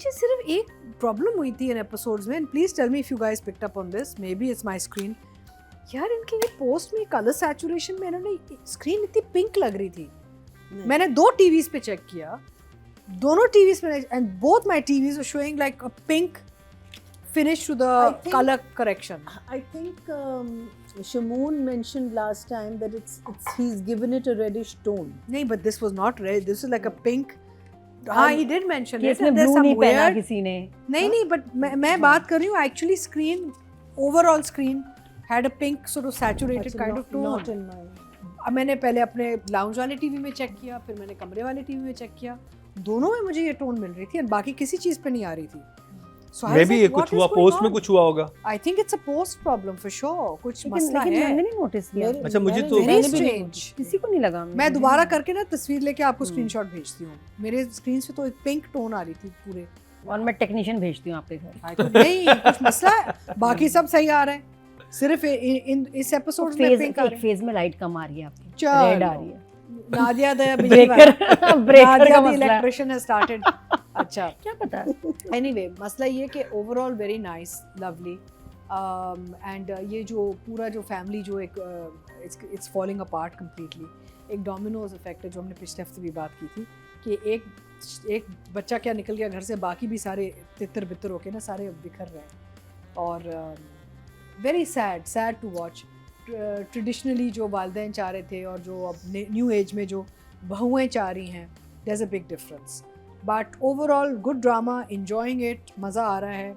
मुझे सिर्फ एक प्रॉब्लम हुई थी इन एपिसोड्स में, and please tell me if you guys picked up on this, maybe it's my screen. यार इनके ये पोस्ट में कलर सैचुरेशन में इन्होंने स्क्रीन इतनी पिंक लग रही थी। मैंने दो टीवीज पे चेक किया, दोनों टीवीज पे, and both my TVs were showing like a pink finish to the color correction. I think Shamoon mentioned last time that he's given it a reddish tone. नहीं, but this was not red. This is like a pink. हाँ, he did mention it. इसमें blue नहीं पहना किसी ने. नहीं, but मैं बात कर रही हूँ actually screen, overall screen had a pink sort of saturated kind of tone. Not in mine. अब मैंने पहले अपने लाउंज वाले टीवी में चेक किया, फिर मैंने कमरे वाले टीवी में चेक किया, दोनों में मुझे ये टोन मिल रही थी, और बाकी किसी चीज पे नहीं आ रही थी. मे बी ये कुछ हुआ, पोस्ट में कुछ हुआ होगा. I think it's a post problem for sure. कुछ मसला है. मैंने नहीं नोटिस किया. अच्छा, मुझे तो very strange. किसी को नहीं लगा. मैं दोबारा करके ना तस्वीर लेके आपको स्क्रीनशॉट भेजती हूँ. मेरे स्क्रीन पे तो एक पिंक टोन आ रही थी पूरे. और मैं टेक्नीशियन भेजती हूँ आपके घर. नहीं, कुछ मसला है, बाकी सब सही आ रहा है, सिर्फ इस एपिसोड में पिंक आ रहा है. फेज में लाइट कम आ रही है आपकी, रेड आ रही है. नादिया द ब्रेकर का मसला. Electrician has started. अच्छा, क्या पता. एनीवे, मसला ये कि overall very nice, lovely, and ये जो पूरा जो फैमिली जो एक इट्स फॉलिंग अपार्ट कंप्लीटली. एक डोमिनोज इफेक्ट है जो हमने पिछले हफ्ते भी बात की थी कि एक बच्चा क्या निकल गया घर से, बाकी भी सारे तितर बितर होके ना सारे बिखर रहे हैं. और very sad to watch. Traditionally जो वालिदैन चाह रहे थे और जो अब न्यू एज में जो बहुएँ चाह रही हैं, there is a big difference. But overall good drama, enjoying it, मज़ा आ रहा है,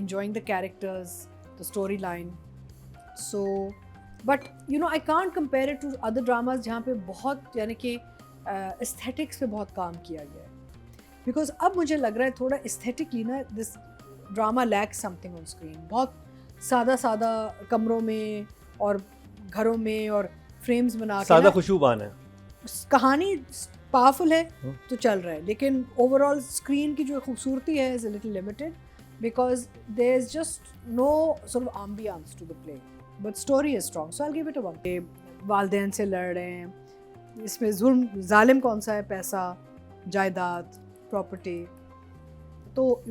enjoying the characters, the storyline. So but you know I can't compare it to other dramas जहाँ पे बहुत यानी कि aesthetics पे बहुत काम किया गया है, because अब मुझे लग रहा है थोड़ा aesthetically ना this drama lacks something on screen. बहुत सादा कमरों में और घरों में और फ्रेम्स बना के सादा खुशबूबान है, कहानी पावरफुल है तो चल रहा है, लेकिन ओवरऑल स्क्रीन की जो खूबसूरती है is a little limited because there is just no sort of ambience to the play, but story is strong, so I will give it a 1. वालिदैन से लड़ रहे हैं, इसमें जुल्म जालिम कौन सा है, पैसा, जायदाद, प्रॉपर्टी. तो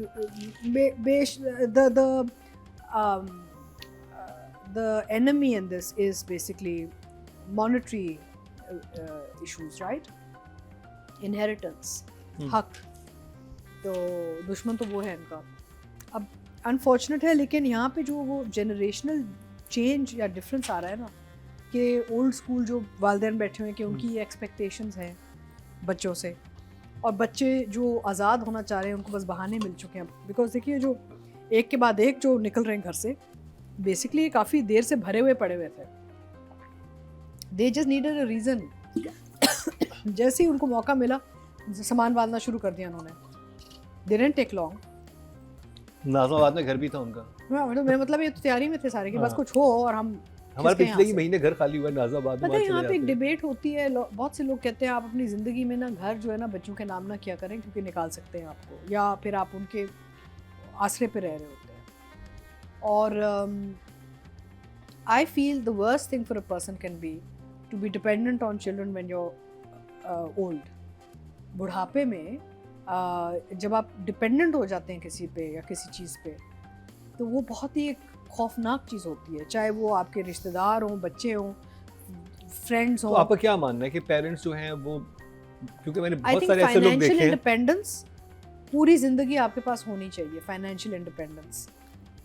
the enemy in this is basically monetary issues, right? Inheritance, हक. तो दुश्मन तो वो है इनका. अब अनफॉर्चुनेट है, लेकिन यहाँ पे जो वो जनरेशनल चेंज या डिफरेंस आ रहा है ना, कि ओल्ड स्कूल जो वालिदैन बैठे हुए हैं कि उनकी ये एक्सपेक्टेशंस हैं बच्चों से, और बच्चे जो आज़ाद होना चाह रहे हैं उनको बस बहाने मिल चुके हैं. बिकॉज देखिए जो एक के बाद एक जो निकल रहे हैं घर से, बेसिकली ये काफ़ी देर से भरे हुए पड़े हुए थे. They just needed a reason. जैसे ही उनको मौका मिला सामान बांधना शुरू कर दिया उन्होंने. They didn't take long. Nazabad में घर भी था उनका. तो मेरा मतलब ये तो तैयारी में थे सारे कि बस कुछ हो और हम. हमारे पिछले ही महीने घर खाली हुआ नाज़ाबाद में. पता है यहाँ पे एक डिबेट होती है, बहुत से लोग कहते हैं आप अपनी ज़िंदगी में ना घर जो है ना बच्चों के नाम ना किया करें, क्योंकि निकाल सकते हैं आपको, या फिर आप उनके आसरे पे रह रहे होते हैं. और I feel the worst thing for a person can be to be dependent on children when you're old. बुढ़ापे में जब आप डिपेंडेंट हो जाते हैं किसी पे या किसी चीज़ पे, तो वो बहुत ही एक खौफनाक चीज़ होती है, चाहे वो आपके रिश्तेदार हों, बच्चे हों, फ्रेंड्स हों. तो आपका क्या मानना है कि पेरेंट्स जो हैं वो, क्योंकि मैंने बहुत सारे ऐसे लोग देखे हैं. फाइनेंशियल इंडिपेंडेंस पूरी ज़िंदगी आपके पास होनी चाहिए, फाइनेंशियल इंडिपेंडेंस.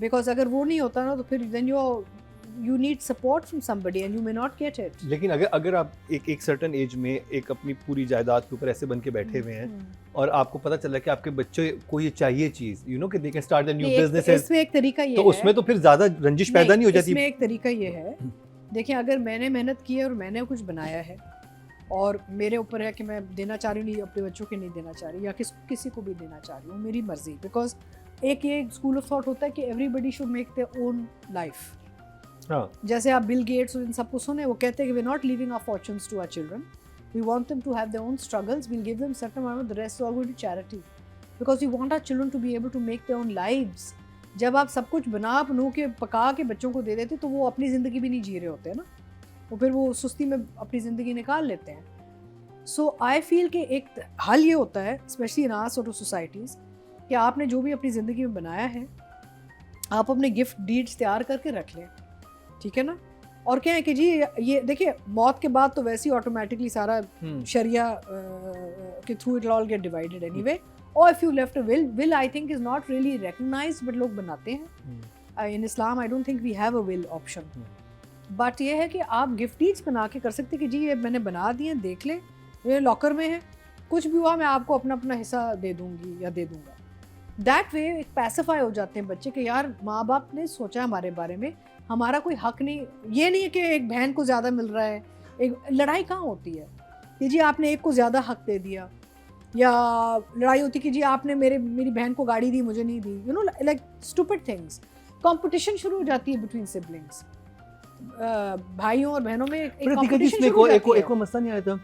बिकॉज अगर वो नहीं होता ना तो फिर then you need support from somebody and you may not get it. लेकिन अगर आप एक सर्टेन एज में एक अपनी पूरी जायदाद के ऊपर ऐसे बन के बैठे हुए हैं और आपको पता चला कि आपके बच्चे को ये चाहिए चीज, यू नो कि they can start the new business, इसमें एक तरीका ये तो है, उसमें तो फिर ज्यादा रंजिश पैदा नहीं हो जाती. इसमें एक तरीका ये है, देखिए अगर मैंने मेहनत की है और मैंने कुछ बनाया है और मेरे ऊपर है कि मैं देना चाह रही हूँ, नहीं अपने बच्चों के नहीं देना चाह रही, या किसी को भी देना चाह रही हूँ, मेरी मर्जी. बिकॉज एक ये स्कूल ऑफ थॉट होता है कि everybody should make their own life. जैसे आप बिल गेट्स और इन सबको सुने, वो कहते हैं कि we not leaving our fortunes to our children, we want them to have their own struggles, we will give them certain amount, the rest all go to charity, because we want our children to be able to make their own lives. जब आप सब कुछ बना के पका के बच्चों को दे देते तो वो अपनी ज़िंदगी भी नहीं जी रहे होते हैं ना, वो फिर वो सुस्ती में अपनी ज़िंदगी निकाल लेते हैं. सो आई फील कि एक हल ये होता है, specially in our sort of societies, कि आपने जो भी अपनी ज़िंदगी में बनाया है आप अपने गिफ्ट डीड्स तैयार करके रख लें, ठीक है ना। और क्या है कि जी ये देखिए मौत के बाद तो वैसे ही ऑटोमेटिकली सारा शरिया के through it all get divided anyway, और if you left a will I think is not really recognised but लोग बनाते हैं in Islam. I don't think we have a will option, but ये है कि आप गिफ्ट डीड्स बना के कर सकते कि जी ये मैंने बना दिए, देख ले ये लॉकर में है, कुछ भी हुआ मैं आपको अपना अपना हिस्सा दे दूंगी या दे दूंगा। दैट वे एक पैसिफाई हो जाते हैं बच्चे कि यार माँ बाप ने सोचा हमारे बारे में, हमारा कोई हक नहीं। ये नहीं है कि एक बहन को ज़्यादा मिल रहा है, एक लड़ाई कहाँ होती है कि जी आपने एक को ज़्यादा हक दे दिया, या लड़ाई होती कि जी आपने मेरी बहन को गाड़ी दी मुझे नहीं दी, you know like stupid things. Competition शुरू हो जाती है बिटवीन सिबलिंग्स, भाइयों और बहनों में एक कंपटीशन शुरू हो जाती है। एक मसला नहीं आया था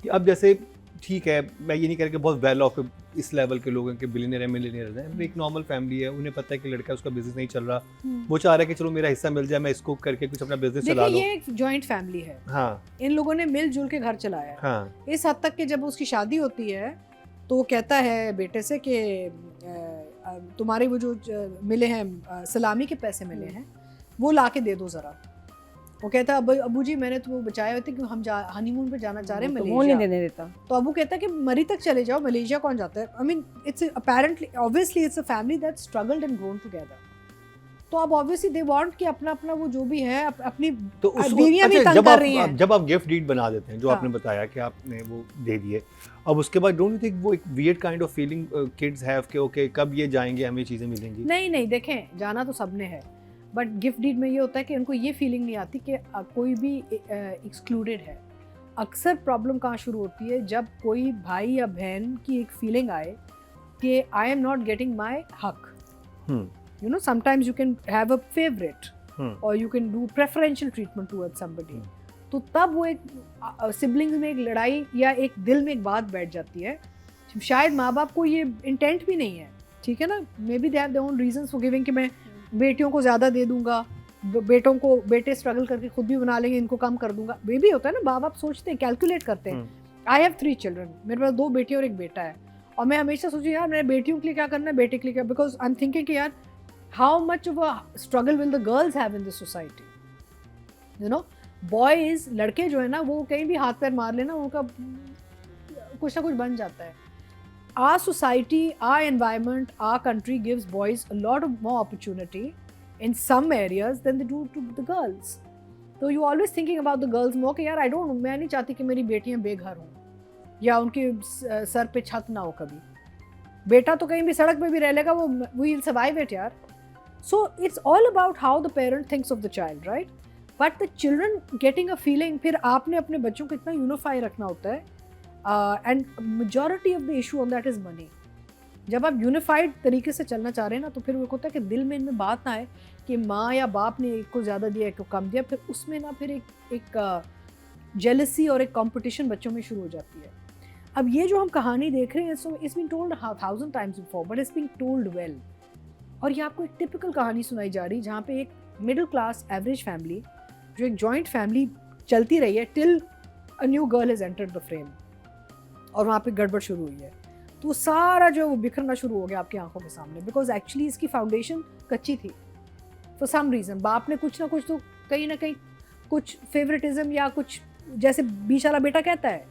कि अब जैसे ठीक है, मैं ये नहीं कह रहा कि बहुत वेल ऑफ इस लेवल के लोगों के बिलियनियर है मिलियनियर हैं, एक नॉर्मल फैमिली है, उन्हें पता है कि लड़का उसका बिजनेस नहीं चल रहा, वो चाह रहा है कि चलो मेरा हिस्सा मिल जाए, मैं इसको करके कुछ अपना बिजनेस चला लूं। ये एक जॉइंट फैमिली है, हाँ, इन लोगों ने मिलजुल के घर चलाया है। हाँ, इस हद तक कि जब उसकी शादी होती है तो वो कहता है बेटे से कि तुम्हारे वो जो मिले हैं सलामी के पैसे मिले हैं वो ला के दे दो ज़रा। वो कहता है अबू जी मैंने तुम्हें बचाए हुए थे कि हम हनीमून पे जाना चाह रहे हैं मलेशिया, वो नहीं देने देता। तो अबू कहता है कि मरी तक चले जाओ, मलेशिया कौन जाता है। I mean it's apparently obviously it's a family that struggled and grown together. तो अब ऑब्वियसली दे वांट कि अपना अपना वो जो भी है अपनी तो उस बीवियां भी तंग कर रही हैं। जब आप गिफ्ट डीड बना देते हैं जो आपने बताया कि आपने वो दे दिए, अब उसके बाद डोंट यू थिंक वो एक weird kind of feeling kids have कि ओके कब ये जाएंगे हमें चीज़ें मिलेंगी? नहीं देखें जाना तो सबने है, बट गिफ्ट डीड में ये होता है कि उनको ये फीलिंग नहीं आती कि कोई भी एक्सक्लूडेड है। अक्सर प्रॉब्लम कहाँ शुरू होती है जब कोई भाई या बहन की एक फीलिंग आए कि I am not getting my हक। You know, sometimes you can have a favorite or you can do preferential treatment towards somebody. तो तब वो एक सिबलिंग्स में एक लड़ाई या एक दिल में एक बात बैठ जाती है। शायद माँ बाप को ये इंटेंट भी नहीं है, ठीक है ना, may be they have their own reasons for giving कि मैं बेटियों को ज़्यादा दे दूंगा, बेटे स्ट्रगल करके खुद भी बना लेंगे, इनको कम कर दूंगा। वे भी होता है ना, माँ बाप सोचते हैं, कैलकुलेट करते हैं। आई हैव 3 चिल्ड्रन, मेरे पास 2 बेटी और 1 बेटा है, और मैं हमेशा सोचूं यार मैंने बेटियों के लिए क्या करना है, बेटे के लिए क्या, बिकॉज आई एम थिंकिंग कि यार how much of a struggle will the girls have in this society? You know, boys, लड़के जो है ना वो कहीं भी हाथ पैर मार लेना उनका कुछ ना कुछ बन जाता है। Our society, our environment, our country gives boys a lot of more opportunity in some areas than they do to the girls. So you always thinking about the girls more कि यार I don't know, मैं नहीं चाहती कि मेरी बेटियां बेघर हों या उनके सर पे छत ना हो कभी। बेटा तो कहीं भी सड़क पे भी रह लेगा, वो will survive it यार। So it's all about how the parent thinks of the child, right? But the children getting a feeling, फिर आपने अपने बच्चों को इतना unify रखना होता है, and majority of the issue on that is money. जब आप unified तरीके से चलना चाह रहे हैं ना, तो फिर वो होता है कि दिल में इनमें बात ना आए कि माँ या बाप ने एक को ज़्यादा दिया एक को कम दिया, फिर उसमें ना फिर एक jealousy और एक competition बच्चों में शुरू हो जाती है। अब ये जो हम कहानी देख रहे हैं, so it's been told 1,000 times before, but it's being told well. और ये आपको एक टिपिकल कहानी सुनाई जा रही जहाँ पे एक मिडिल क्लास एवरेज फैमिली जो एक जॉइंट फैमिली चलती रही है till a new girl has entered the frame, और वहाँ पे गड़बड़ शुरू हुई है, तो सारा जो वो बिखरना शुरू हो गया आपकी आंखों के सामने, बिकॉज एक्चुअली इसकी फाउंडेशन कच्ची थी फॉर सम रीज़न। बाप ने कुछ ना कुछ तो कहीं ना कहीं कुछ फेवरेटिज्म या कुछ, जैसे बीच वाला बेटा कहता है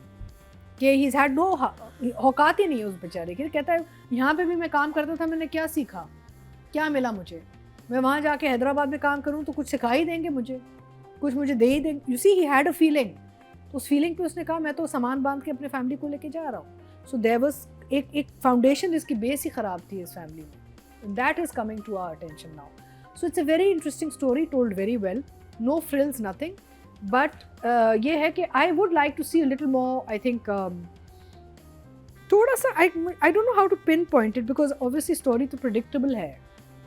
कि ही हैड नो औकात ही नहीं है उस बेचारे की, कहता है यहाँ पे भी मैं काम करता था, मैंने क्या सीखा, क्या मिला मुझे, मैं वहाँ जाके हैदराबाद में काम करूँ तो कुछ सिखा ही देंगे मुझे, कुछ मुझे दे ही देंगे। You see he had a feeling, तो उस फीलिंग पे उसने कहा मैं तो सामान बांध के अपने फैमिली को लेके जा रहा हूँ। सो देयर वाज एक फाउंडेशन जिसकी बेस ही ख़राब थी इस फैमिली में, that is coming to our attention now. So it's a very interesting story, told very well, no frills nothing, but ये है कि I would like to see a little more, I think थोड़ा सा I don't know how to pinpoint it, because obviously story तो predictable है,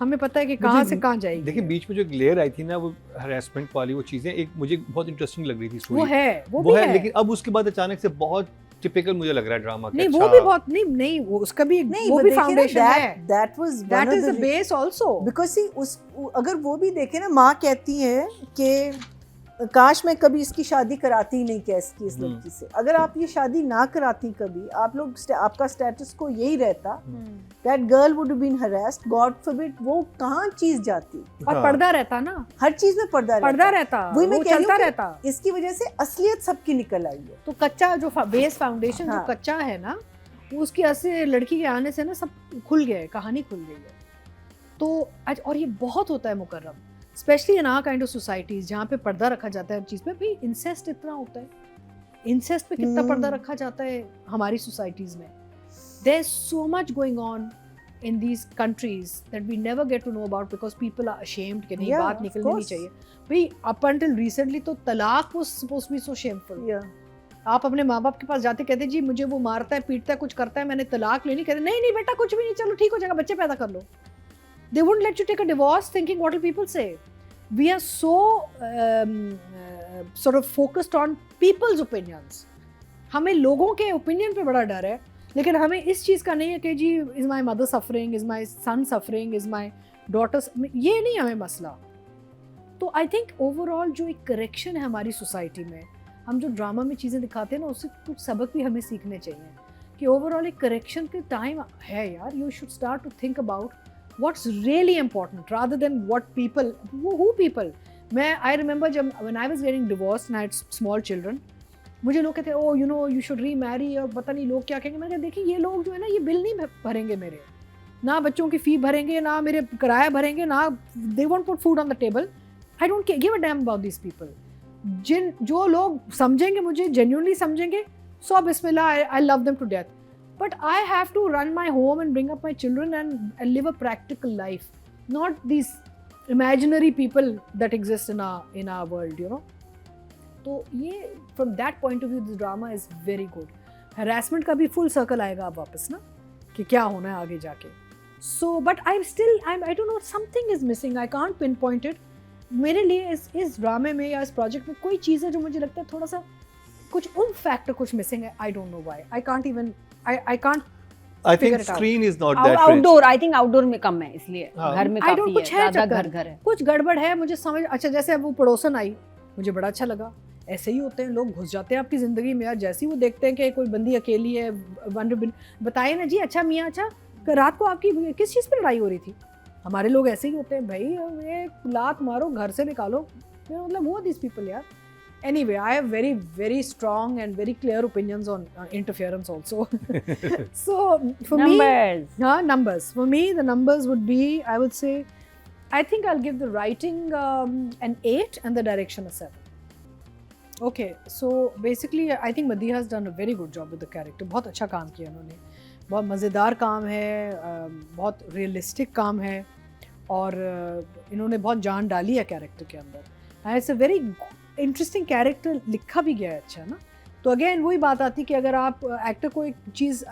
हमें पता है कि कहाँ से कहाँ जाएगी। देखिए बीच में जो एक लेयर आई थी ना, वो हरासमेंट वाली वो चीजें, एक मुझे बहुत इंटरेस्टिंग लग रही थी स्टोरी, वो है, लेकिन अब उसके बाद अचानक से बहुत टिपिकल मुझे लग रहा है ड्रामा का। नहीं वो भी बहुत नहीं वो उसका भी वो भी फाउंडेशन है, that is the base also, because सी उस अगर वो भी देखे ना, माँ कहती है कि काश मैं कभी इसकी शादी कराती ही नहीं कैस की इस हम्म। लड़की से। अगर आप ये शादी ना कराती कभी, आप लोग आपका स्टेटस को यही रहता, that girl would been harassed, God forbid, वो कहाँ चीज जाती, और हाँ। पर्दा रहता ना, हर चीज में पर्दा रहता, वही मैं वो कह रही हूँ चलता कि रहता। इसकी वजह से असलियत सबकी निकल आई है। तो कच्चा जो बेस फाउंडेशन जो हाँ। कच्चा है ना, उसकी असली लड़की के आने से ना सब खुल गया है, कहानी खुल गई है। तो आज और ये बहुत होता है Mukarram, specially in our kind of societies जहाँ पे पर्दा रखा जाता है हर चीज़ पे। भाई इंसेस्ट इतना होता है, इंसेस्ट पे कितना पर्दा रखा जाता है हमारी सोसाइटीज में। There is so much going on in these countries that we never get to know about because people are ashamed कि नहीं Yeah, बात of निकलनी नहीं course. चाहिए। भाई up until recently तो तलाक was supposed to be so shameful। आप अपने माँ बाप के पास जाते कहते जी मुझे वो मारता है पीटता है कुछ करता है मैंने तलाक लेनी, कहते नहीं नहीं बेटा कुछ भी नहीं, चलो ठीक हो जाएगा, बच्चे पैदा कर लो। They wouldn't let you take a divorce thinking what will people say। We are so sort of focused on people's opinions। हमें लोगों के ओपिनियन पे बड़ा डर है, लेकिन हमें इस चीज़ का नहीं है कि जी is my mother suffering, is my son suffering, is my daughter, ये नहीं हमें मसला। तो आई थिंक ओवरऑल जो एक करेक्शन है हमारी सोसाइटी में, हम जो ड्रामा में चीज़ें दिखाते हैं ना उससे कुछ सबक भी हमें सीखने चाहिए कि ओवरऑल एक करेक्शन के टाइम है यार। You should start to think about what's really important rather than what people, who people. मैं आई रिमेंबर जब when I was getting divorce and I had small children, मुझे लोग कहते हैं oh you know you should remarry, और पता नहीं लोग क्या कहेंगे। मैंने कहा देखिए ये लोग जो है ना ये बिल नहीं भरेंगे मेरे, ना बच्चों की फ़ी भरेंगे, ना मेरे किराया भरेंगे, ना they won't put food on the table. I don't give a damn about this people. जो लोग समझेंगे मुझे, जेन्युइनली समझेंगे, सो बिस्मिल्लाह, I love them to death, but I have to run my home and bring up my children and live a practical life, not this imaginary people that exist in our world, you know. तो ये from that point of view this drama is very good. Harassment का भी full circle आएगा अब वापस ना कि क्या होना है आगे जाके। So but I don't no, something is missing, I can't pin point it. मेरे लिए इस ड्रामे में या इस प्रोजेक्ट में कोई चीज़ है जो मुझे लगता है थोड़ा सा कुछ फैक्टर कुछ मिसिंग है। आई don't know why, I can't even I can't I think figure it out. screen is not that rich. Outdoor, I think outdoor में कम है, इसलिए हाँ। घर में I don't, काफी कुछ है, है ज्यादा चक्कर, घर है। कुछ गड़बड़ है मुझे समझ। अच्छा जैसे अब वो पड़ोसन आई, मुझे बड़ा अच्छा लगा। ऐसे ही होते हैं लोग, घुस जाते हैं आपकी ज़िंदगी में यार। जैसे ही वो देखते हैं कि कोई बंदी अकेली है, बताइए ना जी, अच्छा मियाँ अच्छा रात को आपकी किस चीज़ पर लड़ाई हो रही थी। हमारे लोग ऐसे ही होते हैं भाई, ये लात मारो घर से निकालो, मतलब वो दिस पीपल यार। Anyway, I have very, very strong and very clear opinions on interference also. So for Numbers. me, numbers. For me, the numbers would be, I would say, I think I'll give the writing an 8 and the direction a 7. Okay, so basically, I think Madhiya has done a very good job with the character. बहुत अच्छा काम किया उन्होंने, बहुत मज़ेदार काम है, बहुत रियलिस्टिक काम है, और इन्होंने बहुत जान डाली है कैरेक्टर के अंदर। And it's a very interesting character लिखा भी गया है अच्छा ना। तो अगेन वही बात आती कि अगर आप एक्टर को एक चीज़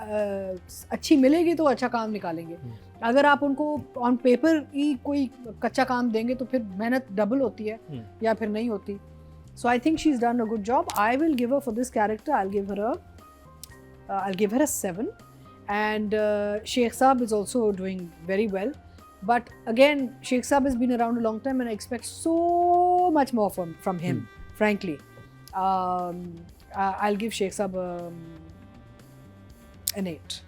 अच्छी मिलेगी तो अच्छा काम निकालेंगे, अगर आप उनको ऑन पेपर ही कोई कच्चा काम देंगे तो फिर मेहनत डबल होती है या फिर नहीं होती। So I think she is done a good job. I will give her for this character, I will give her a 7, and Sheikh Saab is also doing very well. But again, Sheikh Saab has been around a long time and I expect so much more from him, frankly. I'll give Sheikh Saab an 8.